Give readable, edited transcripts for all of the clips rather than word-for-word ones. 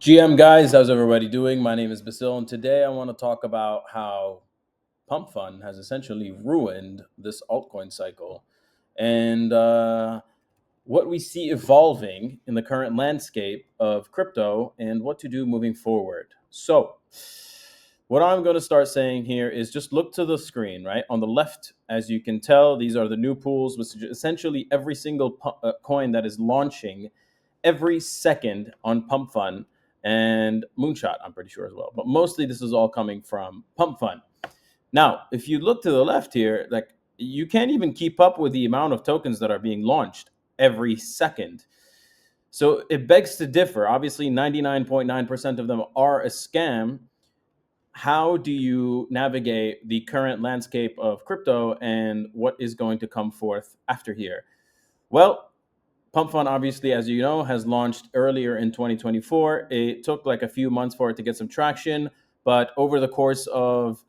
GM guys, how's everybody doing? My name is Basil, and today I want to talk about how Pump Fund has essentially ruined this altcoin cycle and what we see evolving in the current landscape of crypto and what to do moving forward. So, what I'm going to start saying here is just look to the screen, right? On the left, as you can tell, these are the new pools, which is essentially every single coin that is launching every second on Pump Fund and Moonshot, I'm pretty sure as well. But mostly this is all coming from Pump Fund. Now, if you look to the left here, like you can't even keep up with the amount of tokens that are being launched every second. So it begs to differ. Obviously, 99.9% of them are a scam. How do you navigate the current landscape of crypto and what is going to come forth after here? Well, Pump Fund, obviously, as you know, has launched earlier in 2024. It took like a few months for it to get some traction, but over the course of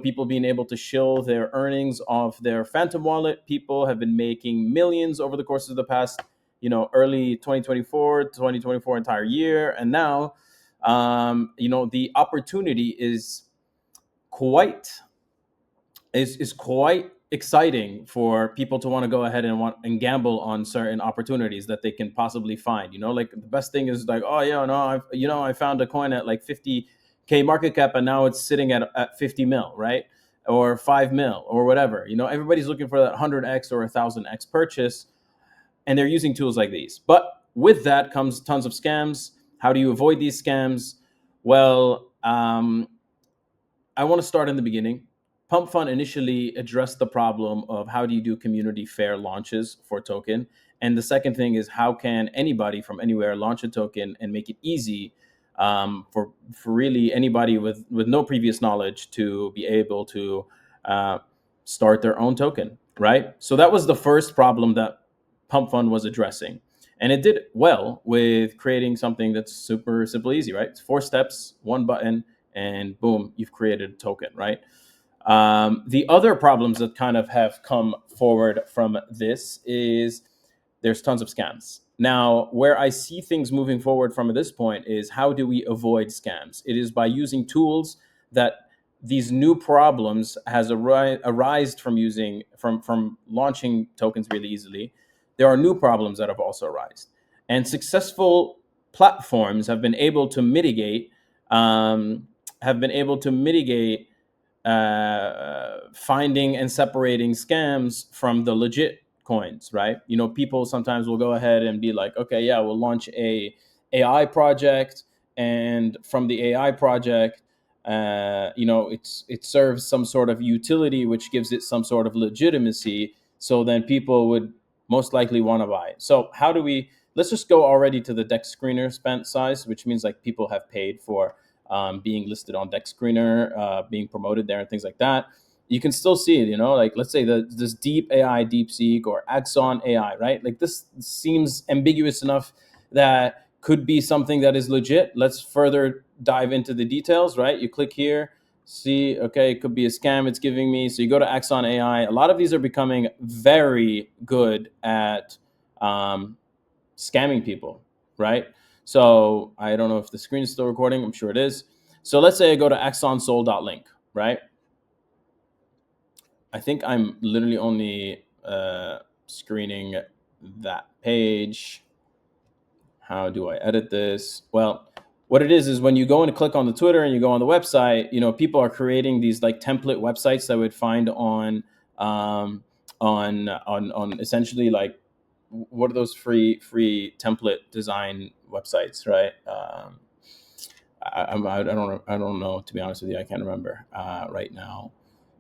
people being able to shill their earnings off their Phantom wallet, people have been making millions over the course of the past, early 2024, 2024 entire year, and now, the opportunity quite is quite exciting for people to want to go ahead and want and gamble on certain opportunities that they can possibly find. Like the best thing is like, oh yeah, no, I found a coin at like 50K market cap and now it's sitting at 50 mil, right? Or 5 mil or whatever. Everybody's looking for that 100x or 1000x purchase, and they're using tools like these. But with that comes tons of scams. How do you avoid these scams? Well, I want to start in the beginning. Pump Fund initially addressed the problem of how do you do community fair launches for token. And the second thing is how can anybody from anywhere launch a token and make it easy for really anybody with no previous knowledge to be able to uh, start their own token, right? So that was the first problem that Pump Fund was addressing. And it did well with creating something that's super simple, easy, right? It's 4 steps, one button, and boom, you've created a token, right? The other problems that kind of have come forward from this is there's tons of scams. Now, where I see things moving forward from this point is how do we avoid scams? It is by using tools that these new problems has arisen from using from launching tokens really easily. There are new problems that have also arisen, and successful platforms have been able to mitigate finding and separating scams from the legit coins, right? People sometimes will go ahead and be like, okay, yeah, we'll launch a AI project, and from the AI project, it serves some sort of utility, which gives it some sort of legitimacy. So then people would most likely want to buy it. So how do we? Let's just go already to the deck screener spent size, which means like people have paid for being listed on Deck Screener, being promoted there, and things like that. You can still see it, like let's say this Deep AI, DeepSeek, or Axon AI, right? Like this seems ambiguous enough that could be something that is legit. Let's further dive into the details, right? You click here, see, okay, it could be a scam it's giving me. So you go to Axon AI. A lot of these are becoming very good at scamming people, right? So I don't know if the screen is still recording. I'm sure it is. So let's say I go to axonsol.link, right? I think I'm literally only screening that page. How do I edit this? Well, what it is when you go and click on the Twitter and you go on the website, people are creating these like template websites that would find on essentially like what are those free template design websites, right? I don't know, to be honest with you. I can't remember right now,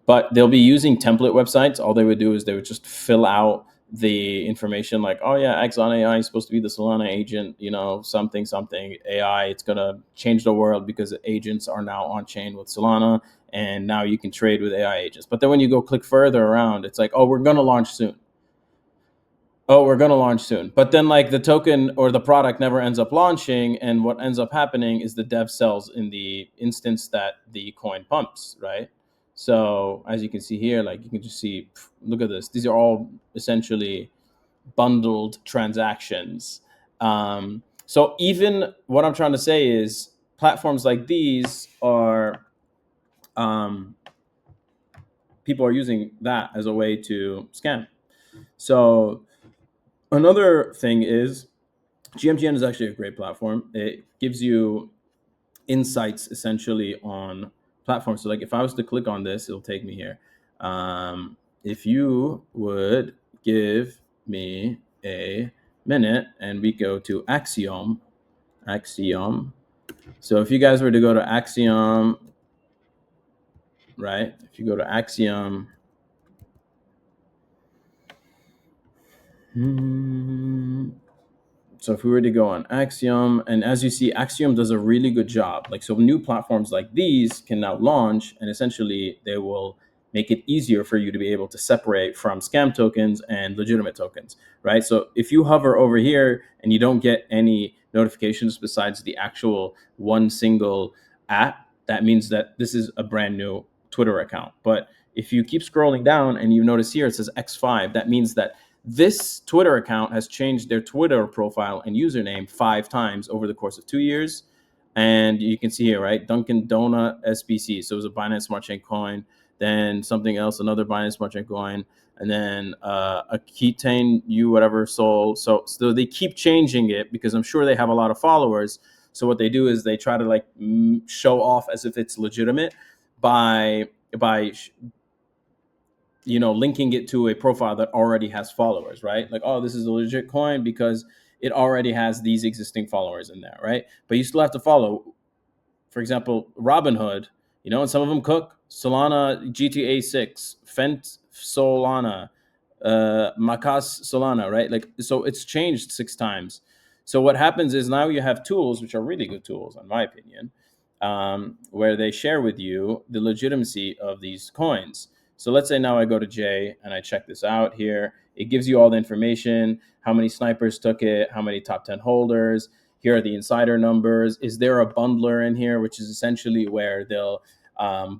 but they'll be using template websites. All they would do is they would just fill out the information like, oh yeah, Exxon AI is supposed to be the Solana agent, something AI. It's gonna change the world because agents are now on chain with Solana, and now you can trade with AI agents. But then when you go click further around, it's like, oh, we're gonna launch soon. Oh, we're going to launch soon. But then like the token or the product never ends up launching. And what ends up happening is the dev sells in the instance that the coin pumps, right? So as you can see here, like you can just see, look at this. These are all essentially bundled transactions. So even what I'm trying to say is platforms like these are um, people are using that as a way to scam. So another thing is GMGN is actually a great platform. It gives you insights essentially on platforms. So like if I was to click on this, it'll take me here. If you would give me a minute and we go to Axiom. So if you guys were to go to Axiom, right? If you go to Axiom, so if we were to go on Axiom, and as you see, Axiom does a really good job. Like, so new platforms like these can now launch, and essentially they will make it easier for you to be able to separate from scam tokens and legitimate tokens, right? So if you hover over here and you don't get any notifications besides the actual one single app, that means that this is a brand new Twitter account. But if you keep scrolling down and you notice here it says X5, that means that this Twitter account has changed their Twitter profile and username 5 times over the course of 2 years. And you can see here, right? Dunkin' Donut SBC. So it was a Binance Smart Chain coin, then something else, another Binance Smart Chain coin, and then a ketane U whatever sold. So they keep changing it because I'm sure they have a lot of followers. So what they do is they try to like show off as if it's legitimate by by linking it to a profile that already has followers, right? Like, oh, this is a legit coin because it already has these existing followers in there, right? But you still have to follow, for example, Robinhood, and some of them cook Solana GTA 6, Fent Solana, Macas Solana, right? Like, so it's changed 6 times. So what happens is now you have tools, which are really good tools, in my opinion, where they share with you the legitimacy of these coins. So let's say now I go to J and I check this out here. It gives you all the information, how many snipers took it, how many top 10 holders. Here are the insider numbers. Is there a bundler in here, which is essentially where they'll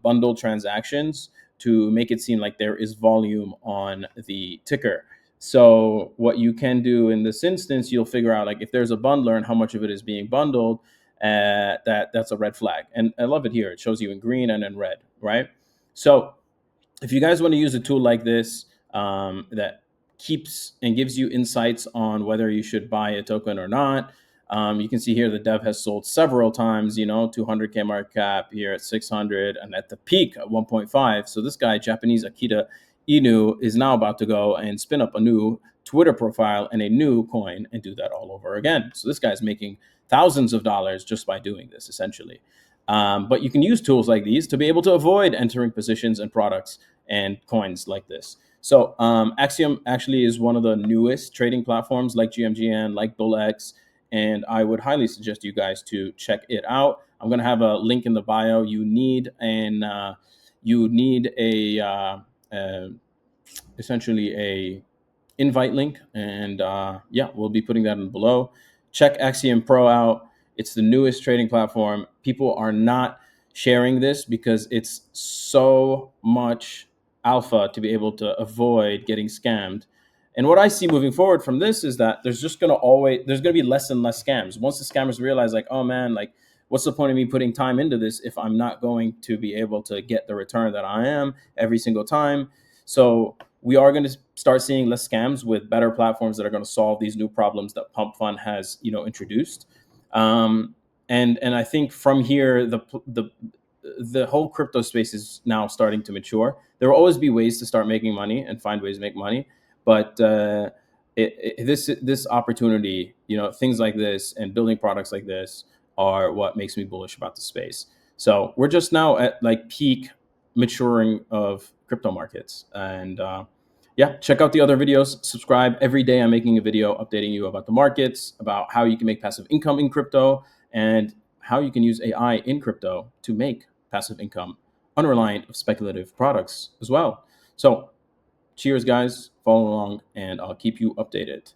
bundle transactions to make it seem like there is volume on the ticker. So what you can do in this instance, you'll figure out like if there's a bundler and how much of it is being bundled, that's a red flag. And I love it here. It shows you in green and in red, right? So if you guys want to use a tool like this that keeps and gives you insights on whether you should buy a token or not, you can see here the dev has sold several times, 200K market cap here at 600 and at the peak at 1.5. So this guy, Japanese Akita Inu, is now about to go and spin up a new Twitter profile and a new coin and do that all over again. So this guy's making thousands of dollars just by doing this, essentially. But you can use tools like these to be able to avoid entering positions and products and coins like this. So Axiom actually is one of the newest trading platforms like GMGN, like BullX, and I would highly suggest you guys to check it out. I'm going to have a link in the bio. You need essentially a invite link, and yeah, we'll be putting that in below. Check Axiom Pro out. It's the newest trading platform. People are not sharing this because it's so much alpha to be able to avoid getting scammed. And what I see moving forward from this is that there's going to be less and less scams. Once the scammers realize like, oh man, like what's the point of me putting time into this if I'm not going to be able to get the return that I am every single time? So we are going to start seeing less scams with better platforms that are going to solve these new problems that Pump Fund has, introduced. And I think from here, the whole crypto space is now starting to mature. There will always be ways to start making money and find ways to make money, but this opportunity, things like this and building products like this are what makes me bullish about the space. So we're just now at like peak maturing of crypto markets, and yeah, check out the other videos. Subscribe. Every day I'm making a video updating you about the markets, about how you can make passive income in crypto, and how you can use AI in crypto to make passive income unreliant of speculative products as well. So cheers, guys. Follow along, and I'll keep you updated.